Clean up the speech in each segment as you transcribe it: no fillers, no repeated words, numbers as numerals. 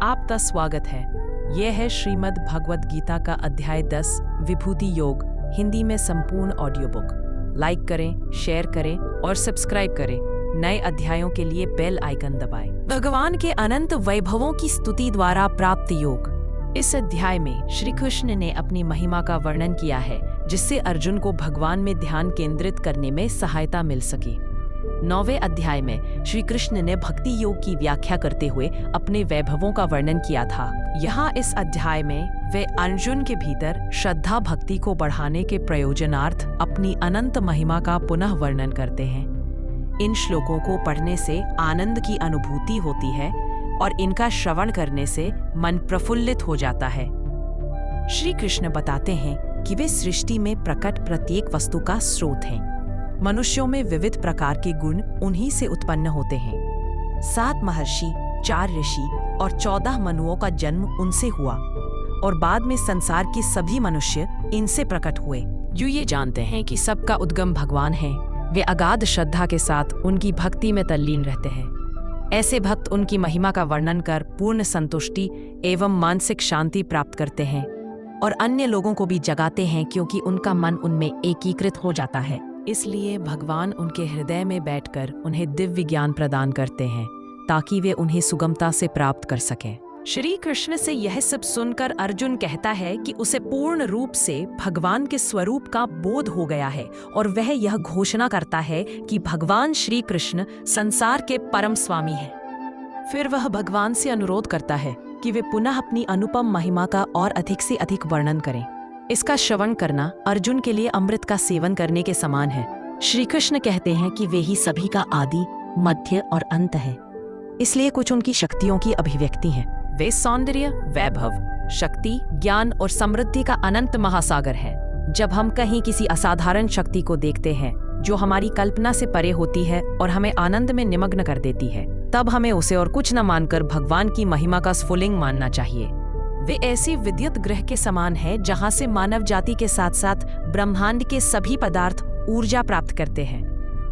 आपका स्वागत है। यह है श्रीमद् भगवद गीता का अध्याय 10 विभूति योग, हिंदी में संपूर्ण ऑडियो बुक। लाइक करें, शेयर करें और सब्सक्राइब करें। नए अध्यायों के लिए बेल आइकन दबाएं। भगवान के अनंत वैभवों की स्तुति द्वारा प्राप्त योग। इस अध्याय में श्री कृष्ण ने अपनी महिमा का वर्णन किया है, जिससे अर्जुन को भगवान में ध्यान केंद्रित करने में सहायता मिल सके। 9वें अध्याय में श्री कृष्ण ने भक्ति योग की व्याख्या करते हुए अपने वैभवों का वर्णन किया था। यहाँ इस अध्याय में वे अर्जुन के भीतर श्रद्धा भक्ति को बढ़ाने के प्रयोजनार्थ अपनी अनंत महिमा का पुनः वर्णन करते हैं। इन श्लोकों को पढ़ने से आनंद की अनुभूति होती है और इनका श्रवण करने से मन प्रफुल्लित हो जाता है। श्री कृष्ण बताते हैं कि वे सृष्टि में प्रकट प्रत्येक वस्तु का स्रोत हैं। मनुष्यों में विविध प्रकार के गुण उन्हीं से उत्पन्न होते हैं। 7 महर्षि, 4 ऋषि और 14 मनुओं का जन्म उनसे हुआ और बाद में संसार के सभी मनुष्य इनसे प्रकट हुए। जो ये जानते हैं कि सबका उद्गम भगवान है, वे अगाध श्रद्धा के साथ उनकी भक्ति में तल्लीन रहते हैं। ऐसे भक्त उनकी महिमा का वर्णन कर पूर्ण संतुष्टि एवं मानसिक शांति प्राप्त करते हैं और अन्य लोगों को भी जगाते हैं, क्योंकि उनका मन उनमें एकीकृत हो जाता है। इसलिए भगवान उनके हृदय में बैठकर उन्हें दिव्य ज्ञान प्रदान करते हैं, ताकि वे उन्हें सुगमता से प्राप्त कर सकें। श्री कृष्ण से यह सब सुनकर अर्जुन कहता है कि उसे पूर्ण रूप से भगवान के स्वरूप का बोध हो गया है और वह यह घोषणा करता है कि भगवान श्री कृष्ण संसार के परम स्वामी हैं। फिर वह भगवान से अनुरोध करता है कि वे पुनः अपनी अनुपम महिमा का और अधिक से अधिक वर्णन करें। इसका श्रवण करना अर्जुन के लिए अमृत का सेवन करने के समान है। श्री कृष्ण कहते हैं कि वे ही सभी का आदि, मध्य और अंत है, इसलिए कुछ उनकी शक्तियों की अभिव्यक्ति हैं। वे सौंदर्य, वैभव, शक्ति, ज्ञान और समृद्धि का अनंत महासागर है। जब हम कहीं किसी असाधारण शक्ति को देखते हैं जो हमारी कल्पना से परे होती है और हमें आनंद में निमग्न कर देती है, तब हमें उसे और कुछ न मानकर भगवान की महिमा का स्फुलिंग मानना चाहिए। वे ऐसी विद्युत ग्रह के समान है जहां से मानव जाति के साथ साथ ब्रह्मांड के सभी पदार्थ ऊर्जा प्राप्त करते हैं।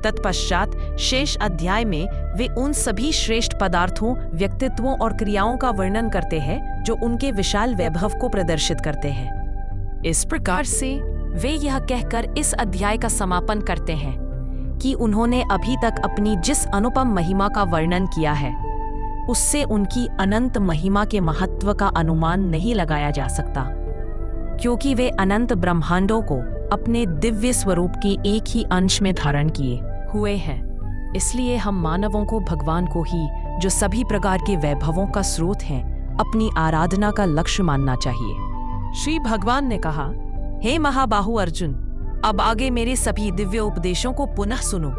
तत्पश्चात शेष अध्याय में वे उन सभी श्रेष्ठ पदार्थों, व्यक्तित्वों और क्रियाओं का वर्णन करते हैं जो उनके विशाल वैभव को प्रदर्शित करते हैं। इस प्रकार से वे यह कहकर इस अध्याय का समापन करते हैं कि उन्होंने अभी तक अपनी जिस अनुपम महिमा का वर्णन किया है, उससे उनकी अनंत महिमा के महत्व का अनुमान नहीं लगाया जा सकता, क्योंकि वे अनंत ब्रह्मांडों को अपने दिव्य स्वरूप के एक ही अंश में धारण किए हुए हैं। इसलिए हम मानवों को भगवान को ही, जो सभी प्रकार के वैभवों का स्रोत हैं, अपनी आराधना का लक्ष्य मानना चाहिए। श्री भगवान ने कहा, हे महाबाहु अर्जुन, अब आगे मेरे सभी दिव्य उपदेशों को पुनः सुनो।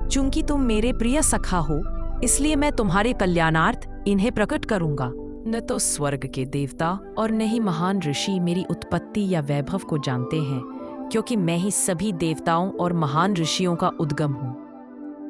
चूंकि तुम मेरे प्रिय सखा हो, इसलिए मैं तुम्हारे कल्याणार्थ इन्हें प्रकट करूंगा। न तो स्वर्ग के देवता और न ही महान ऋषि मेरी उत्पत्ति या वैभव को जानते हैं, क्योंकि मैं ही सभी देवताओं और महान ऋषियों का उद्गम हूँ।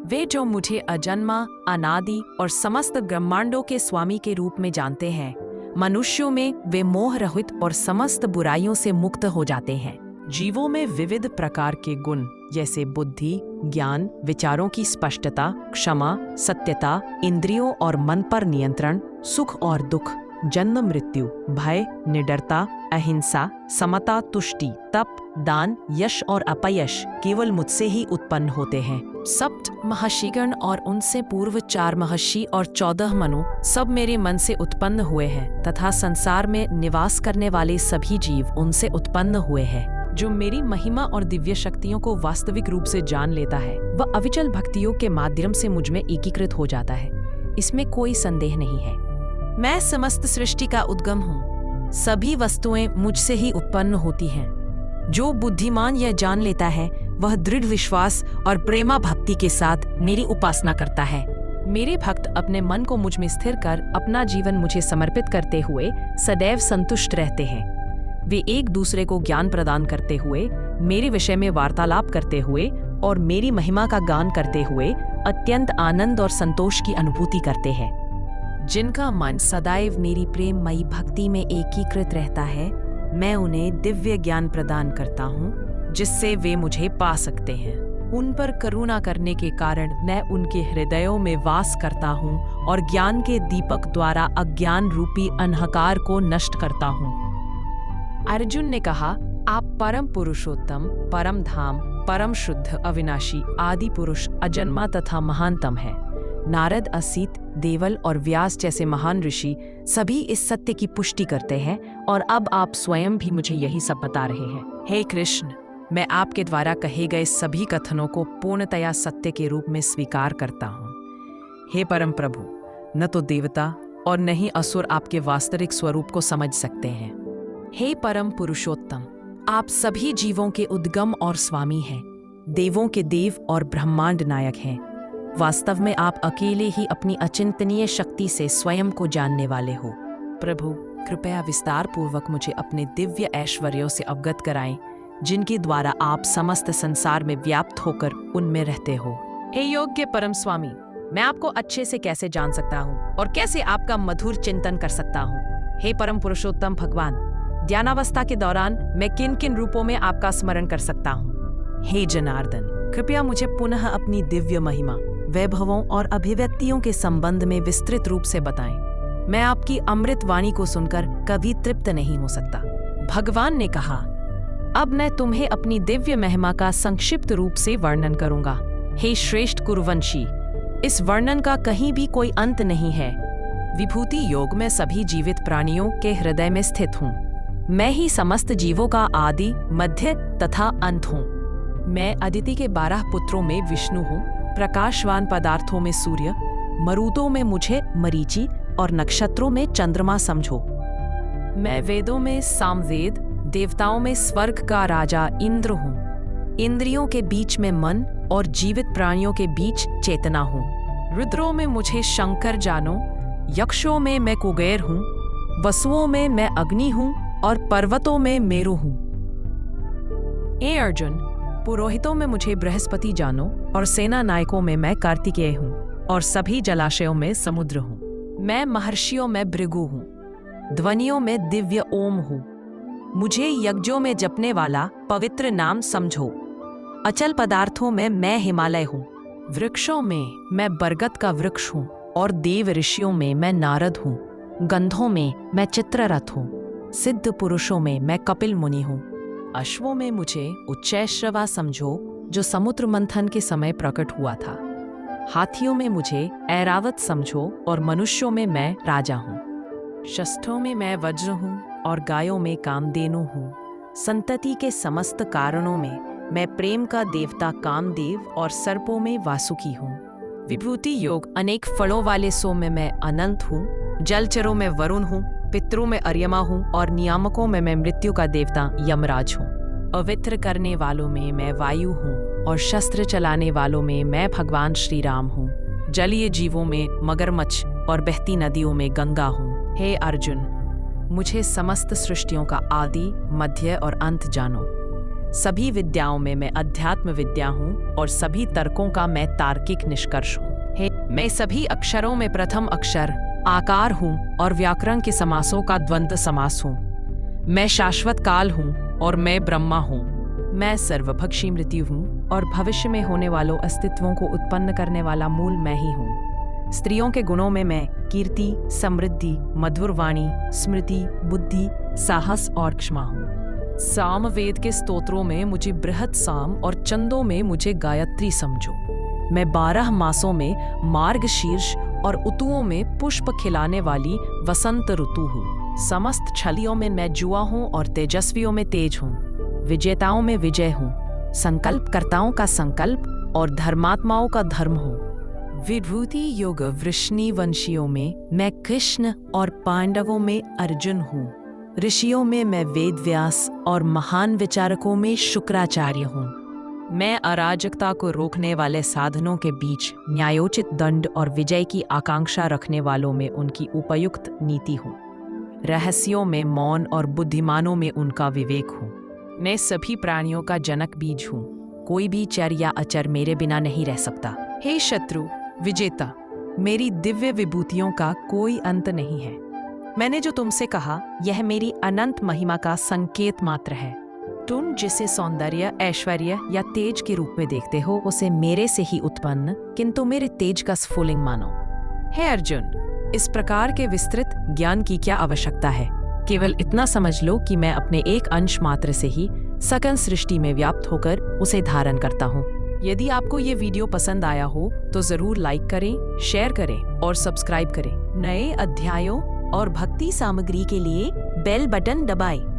वे जो मुझे अजन्मा, अनादि और समस्त ब्रह्मांडों के स्वामी के रूप में जानते हैं, मनुष्यों में वे मोह रहित और समस्त बुराइयों से मुक्त हो जाते हैं। जीवों में विविध प्रकार के गुण जैसे बुद्धि, ज्ञान, विचारों की स्पष्टता, क्षमा, सत्यता, इंद्रियों और मन पर नियंत्रण, सुख और दुख, जन्म मृत्यु, भय, निडरता, अहिंसा, समता, तुष्टि, तप, दान, यश और अपयश केवल मुझसे ही उत्पन्न होते हैं। सप्त महर्षिगण और उनसे पूर्व 4 महर्षि और 14 मनु सब मेरे मन से उत्पन्न हुए हैं, तथा संसार में निवास करने वाले सभी जीव उनसे उत्पन्न हुए हैं। जो मेरी महिमा और दिव्य शक्तियों को वास्तविक रूप से जान लेता है, वह अविचल भक्तियों के माध्यम से मुझमें एकीकृत हो जाता है। इसमें कोई संदेह नहीं है। मैं समस्त सृष्टि का उद्गम हूँ। सभी वस्तुएं मुझसे ही उत्पन्न होती हैं। जो बुद्धिमान यह जान लेता है, वह दृढ़ विश्वास और प्रेमा भक्ति के साथ मेरी उपासना करता है। मेरे भक्त अपने मन को मुझ में स्थिर कर अपना जीवन मुझे समर्पित करते हुए सदैव संतुष्ट रहते हैं। वे एक दूसरे को ज्ञान प्रदान करते हुए, मेरे विषय में वार्तालाप करते हुए और मेरी महिमा का गान करते हुए अत्यंत आनंद और संतोष की अनुभूति करते हैं। जिनका मन सदैव मेरी प्रेममयी भक्ति में एकीकृत रहता है, मैं उन्हें दिव्य ज्ञान प्रदान करता हूँ, जिससे वे मुझे पा सकते हैं। उन पर करुणा करने के कारण मैं उनके हृदयों में वास करता हूँ और ज्ञान के दीपक द्वारा अज्ञान रूपी अंधकार को नष्ट करता हूँ। अर्जुन ने कहा, आप परम पुरुषोत्तम, परम धाम, परम शुद्ध, अविनाशी, आदि पुरुष, अजन्मा तथा महानतम है। नारद, असित, देवल और व्यास जैसे महान ऋषि सभी इस सत्य की पुष्टि करते हैं और अब आप स्वयं भी मुझे यही सब बता रहे हैं। हे कृष्ण, मैं आपके द्वारा कहे गए सभी कथनों को पूर्णतया सत्य के रूप में स्वीकार करता हूँ। हे परम प्रभु, न तो देवता और न ही असुर आपके वास्तविक स्वरूप को समझ सकते हैं। हे परम पुरुषोत्तम, आप सभी जीवों के उद्गम और स्वामी हैं, देवों के देव और ब्रह्मांड नायक हैं। वास्तव में आप अकेले ही अपनी अचिंतनीय शक्ति से स्वयं को जानने वाले हो। प्रभु, कृपया विस्तार पूर्वक मुझे अपने दिव्य ऐश्वर्यों से अवगत कराएं, जिनके द्वारा आप समस्त संसार में व्याप्त होकर उनमें रहते हो। हे योग्य परम स्वामी, मैं आपको अच्छे से कैसे जान सकता हूँ और कैसे आपका मधुर चिंतन कर सकता हूँ। हे परम पुरुषोत्तम भगवान, ध्यानावस्था के दौरान मैं किन किन रूपों में आपका स्मरण कर सकता हूँ। हे जनार्दन, कृपया मुझे पुनः अपनी दिव्य महिमा, वैभवों और अभिव्यक्तियों के संबंध में विस्तृत रूप से बताएं। मैं आपकी अमृत वाणी को सुनकर कभी तृप्त नहीं हो सकता। भगवान ने कहा, अब मैं तुम्हें अपनी दिव्य महिमा का संक्षिप्त रूप से वर्णन करूंगा। हे श्रेष्ठ कुरुवंशी, इस वर्णन का कहीं भी कोई अंत नहीं है। विभूति योग में सभी जीवित प्राणियों के हृदय में स्थित हूँ। मैं ही समस्त जीवों का आदि, मध्य तथा अंत हूँ। मैं अदिति के 12 पुत्रों में विष्णु हूँ, प्रकाशवान पदार्थों में सूर्य, मरुतों में मुझे मरीचि और नक्षत्रों में चंद्रमा समझो। मैं वेदों में सामवेद, देवताओं में स्वर्ग का राजा इंद्र हूँ। इंद्रियों के बीच में मन और जीवित प्राणियों के बीच चेतना हूँ। रुद्रों में मुझे शंकर जानो, यक्षों में मैं कुबेर हूँ, वसुओं में मैं अग्नि हूँ और पर्वतों में मेरु हूँ। ए अर्जुन, पुरोहितों में मुझे बृहस्पति जानो और सेना नायकों में मैं कार्तिकेय हूँ और सभी जलाशयों में समुद्र हूँ। मैं महर्षियों में भृगु हूँ, ध्वनियों में दिव्य ओम हूँ। मुझे यज्ञों में जपने वाला पवित्र नाम समझो। अचल पदार्थों में मैं हिमालय हूँ, वृक्षों में मैं बरगद का वृक्ष हूँ और देव ऋषियों में मैं नारद हूँ। गंधों में मैं चित्ररथ हूँ, सिद्ध पुरुषों में मैं कपिल मुनि हूँ। अश्वों में मुझे उच्चैश्रवा समझो, जो समुद्र मंथन के समय प्रकट हुआ था। हाथियों में मुझे ऐरावत समझो और मनुष्यों में मैं राजा हूँ। शस्त्रों में मैं वज्र हूँ और गायों में कामधेनु हूँ। संतति के समस्त कारणों में मैं प्रेम का देवता कामदेव और सर्पों में वासुकी हूँ। विभूति योग अनेक फलों वाले सो में मैं अनंत हूँ। जलचरों में वरुण हूँ, पितरों में अर्यमा हूँ और नियामकों में मैं मृत्यु का देवता यमराज हूँ। पवित्र करने वालों में मैं वायु हूँ और शस्त्र चलाने वालों में मैं भगवान श्री राम हूँ। जलीय जीवों में मगरमच्छ और बहती नदियों में गंगा हूँ। हे अर्जुन, मुझे समस्त सृष्टियों का आदि, मध्य और अंत जानो। सभी विद्याओं में मैं अध्यात्म विद्या हूँ और सभी तर्कों का मैं तार्किक निष्कर्ष हूँ। हे, मैं सभी अक्षरों में प्रथम अक्षर आकार हूँ और व्याकरण के समासों का द्वंद्व समास हूँ। मैं शाश्वत काल हूँ और मैं ब्रह्मा हूँ। मैं सर्वभक्षी मृत्यु हूँ और भविष्य में होने वालों अस्तित्वों को उत्पन्न करने वाला मूल मैं ही हूँ। स्त्रियों के गुणों में मैं कीर्ति, समृद्धि, मधुर वाणी, स्मृति, बुद्धि, साहस और क्षमा हूँ। सामवेद के स्तोत्रों में मुझे बृहद साम और चंदों में मुझे गायत्री समझो। मैं 12 मासों में मार्गशीर्ष और ऋतुओं में पुष्प खिलाने वाली वसंत ऋतु हूँ। समस्त छलियों में मैं जुआ हूँ और तेजस्वियों में तेज हूँ। विजेताओं में विजय हूँ, संकल्पकर्ताओं का संकल्प और धर्मात्माओं का धर्म हूँ। विभूति योग वृष्णि वंशियों में मैं कृष्ण और पांडवों में अर्जुन हूँ। ऋषियों में मैं वेद व्यास और महान विचारकों में शुक्राचार्य हूँ। मैं अराजकता को रोकने वाले साधनों के बीच न्यायोचित दंड और विजय की आकांक्षा रखने वालों में उनकी उपयुक्त नीति हूँ। रहस्यों में मौन और बुद्धिमानों में उनका विवेक हूँ। मैं सभी प्राणियों का जनक बीज हूँ। कोई भी चर या अचर मेरे बिना नहीं रह सकता। हे शत्रु विजेता, मेरी दिव्य विभूतियों का कोई अंत नहीं है। मैंने जो तुमसे कहा यह मेरी अनंत महिमा का संकेत मात्र है। तुम जिसे सौंदर्य, ऐश्वर्य या तेज के रूप में देखते हो उसे मेरे से ही उत्पन्न किंतु मेरे तेज का स्फुलिंग मानो। हे अर्जुन, इस प्रकार के विस्तृत ज्ञान की क्या आवश्यकता है? केवल इतना समझ लो कि मैं अपने एक अंश मात्र से ही सकल सृष्टि में व्याप्त होकर उसे धारण करता हूँ। यदि आपको ये वीडियो पसंद आया हो तो जरूर लाइक करें, शेयर करें और सब्सक्राइब करें। नए अध्यायों और भक्ति सामग्री के लिए बेल बटन दबाएं।